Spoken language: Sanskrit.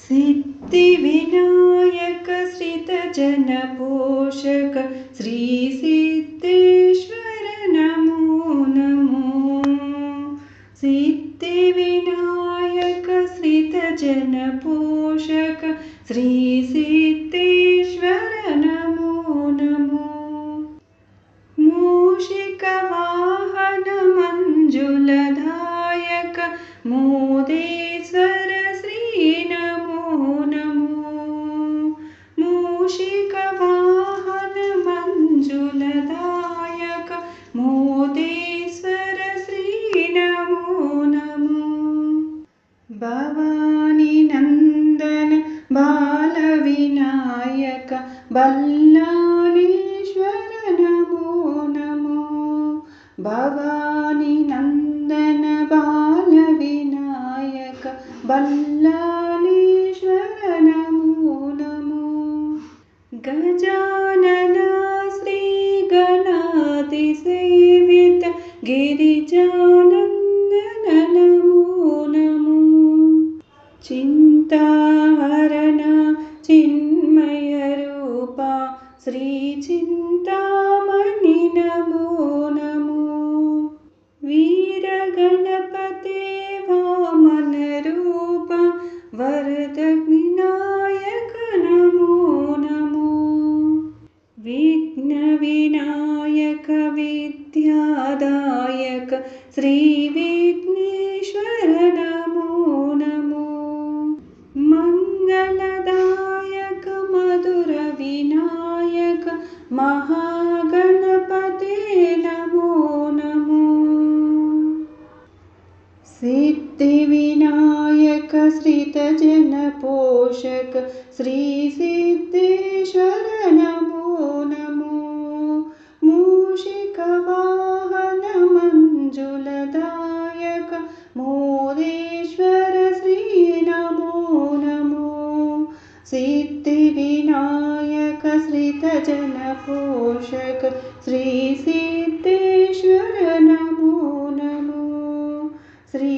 सिद्धिविनायक श्रितजनपोषक श्री सिद्धेश्वर नमो नमो। सिद्धिविनायक श्रितजनपोषक श्री सिद्धेश्वर नमो नमो। मूषिकवाहन मंजुलदायक मोदेश्वर श्री नमो नमो। मूषिकवाहन मंजुलदायक मोदेश्वर श्री नमो नमो। भवानी नंदन बालविनायक बल्लालीश्वर नमो नमो। भवानी नंदन बालविनायक बल्लालीश्वर नमो नमो। गजानन श्री गणाधिसेवित गिरिजानंदन नमो नमो। चिंताहरण चिन्मय रूपा श्री चिंतामणि नमो नमो। वीरगणपते वामन रूपा वरदविनायक नमो नमो। विघ्न विनायक विद्यादायक श्री विघ्नेश्वर नमो नमो। मंगलदायक मधुर विनायक महागणपते नमो नमो। सिद्धिविनायक श्रितजनपोषक श्री सिद्धेश्वर नमो नमो। मूषिकवाहन मंजुलदायक मोदेश्वर श्री नमो नमो। सिद्धिविनायक श्रितजनपोषक श्री सिद्धेश्वर नमो नमो। श्री